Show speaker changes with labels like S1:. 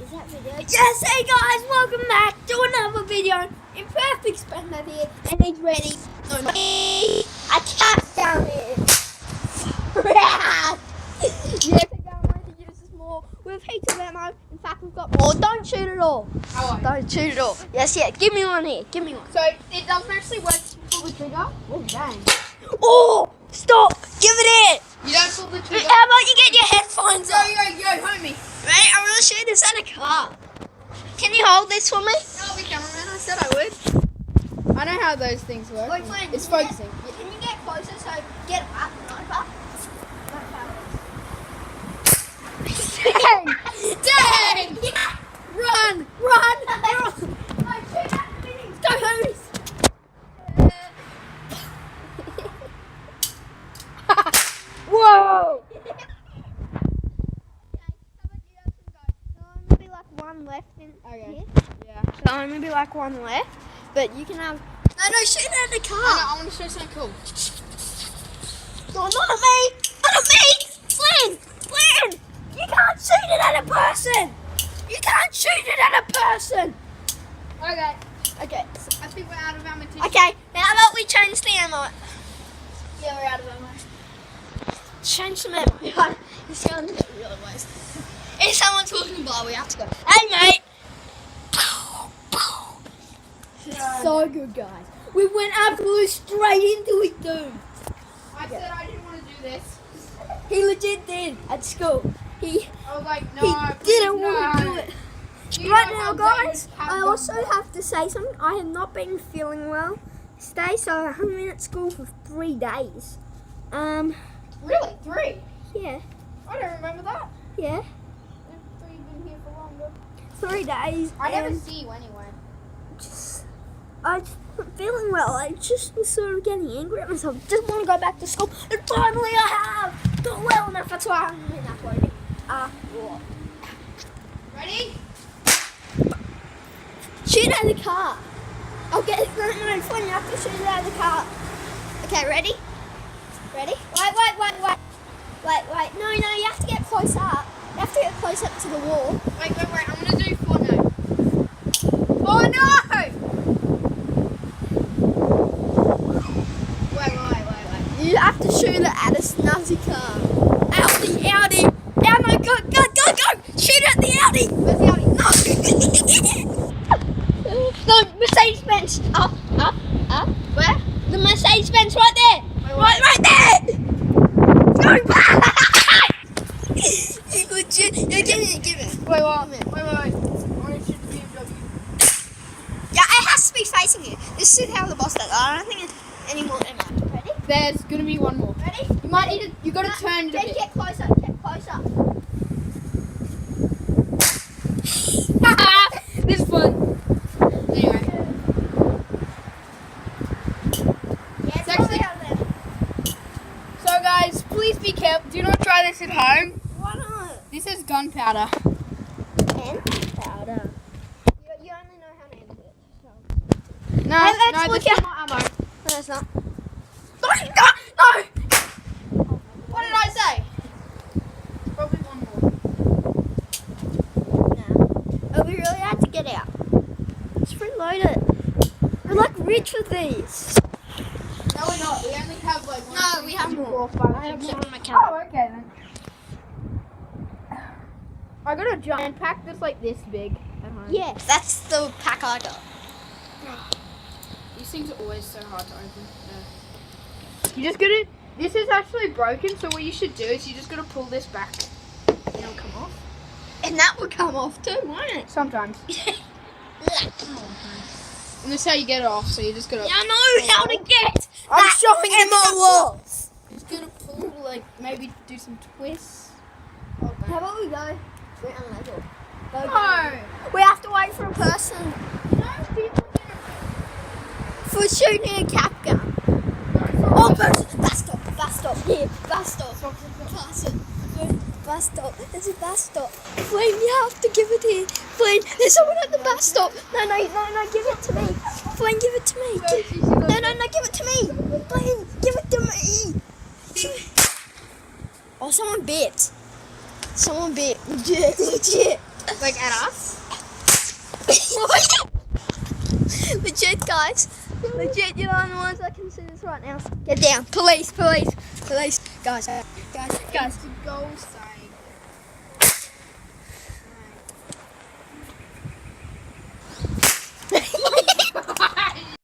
S1: is that video?
S2: Yes, hey guys, welcome back to another video. Imperfect Spender here, and he's ready. No, no. I can't down here. Yes, again, I'm going to use this more. We have heaps of ammo. In fact, we've got more. Don't shoot it all. Don't shoot it all. Yes, yeah. Give me one here. Give me one.
S1: So it doesn't actually work to pull the trigger.
S2: Oh, dang. Oh, stop. Give it in.
S1: You don't pull the trigger.
S2: How about you get your headphones on?
S1: Yo, homie.
S2: Right, I'm going to shoot this at a car. Can you hold this for me?
S1: I'll be cameraman. I said I would. I know how those things work.
S2: Wait, wait,
S1: it's focusing.
S2: Can you get closer so get up? Dang!
S1: Dang!
S2: Run! No, shoot at the beginning. Go, homies! Whoa! There'll only be like one left in here.
S1: Yeah.
S2: There'll only be like one left, but you can have. No, shoot at the car.
S1: I want to show something cool.
S2: No, not at me! Not at me! Flynn! You can't shoot it at a person! You can't shoot it at a person!
S1: Okay.
S2: Okay.
S1: I think we're out of ammo.
S2: Okay, now how about we change the ammo?
S1: Yeah, we're out of ammo.
S2: Change some ammo. It's going to get really wasted. If someone's walking by, we have to go, hey mate! So good, guys. We went absolutely straight into it, dude.
S1: I said I didn't want to do this.
S2: He legit did at school.
S1: I was like, no,
S2: He didn't want to do it.
S1: You
S2: Right
S1: know
S2: now,
S1: how
S2: guys,
S1: they have
S2: I
S1: them.
S2: also have to say something. I have not been feeling well today, so I haven't been at school for 3 days.
S1: Really? 3?
S2: Yeah,
S1: I don't remember that.
S2: yeah,
S1: I thought you'd been here for longer.
S2: 3 days.
S1: I never
S2: and
S1: see you anyway.
S2: I just wasn't feeling well. I just was sort of getting angry at myself. Just want to go back to school, and finally I have got well enough. That's why I haven't been uploading. What?
S1: Ready?
S2: Shoot at the car. I'll get it. No, fine, you have to shoot it at the car. Okay, ready? Ready? Wait. No, you have to get close up. You have to get close up to the wall.
S1: Wait. I'm going to do 4 now. Oh, no! Wait.
S2: You have to shoot it at a snazzy car. Audi! Oh my god, go! Shoot it at the Audi!
S1: Where's the Audi?
S2: No! No, Mercedes-Benz! Up!
S1: Where?
S2: The Mercedes-Benz right there!
S1: Wait.
S2: Right there! Go back! You legit, give it.
S1: Wait. I want to shoot the BMW.
S2: Yeah, it has to be facing you. This is how the boss does it. I don't think it's any more ammo. Ready?
S1: There's going to be one more.
S2: Ready?
S1: You might need to, you got to turn it a bit.
S2: Get closer.
S1: This is fun. Anyway.
S2: Yeah, it's
S1: actually-
S2: out there.
S1: So guys, please be careful. Do not try this at home.
S2: Why not?
S1: This is gunpowder.
S2: And powder. You only know how to use it. So.
S1: No,
S2: Hey, let's
S1: no,
S2: look
S1: this is
S2: at-
S1: not ammo.
S2: No, it's not.
S1: No! What did I say? Probably one more.
S2: No. Oh, we really had to get out. Let's reload it. We're like rich with these.
S1: No, we're not. We only have like one.
S2: No, we have more.
S1: 4, 5,
S2: I have
S1: 6,
S2: more
S1: 7.
S2: on my camera.
S1: Oh, okay then. I got a giant pack that's like this big at home.
S2: Yes, that's the pack I got.
S1: These things are always so hard to open. You just gotta. This is actually broken, so what you should do is you just gotta pull this back. And it'll come off.
S2: And that will come off too, won't it?
S1: Sometimes. And that's how you get it off, so you just gotta.
S2: Yeah, I know how to get.
S1: I'm
S2: that
S1: showing
S2: in
S1: you
S2: my
S1: the
S2: walls.
S1: Just gonna pull, like, maybe do some twists.
S2: How about we go? We're unlevel. Go.
S1: No!
S2: We have to wait for a person for shooting a cap gun. Oh, bus stop. Here, bus stop. Bus stop. There's a bus stop. Flynn, you have to give it here. Flynn, there's someone at the bus stop. No, give it to me. Flynn, give it to me. No, give it to me. Flynn, give it to me. Oh, someone bit. Legit.
S1: Like at us?
S2: Legit, guys. Legit, you're the only ones that can see this right now. Get down. Police, police, police. Guys, guys, guys.
S1: It's a goal sign.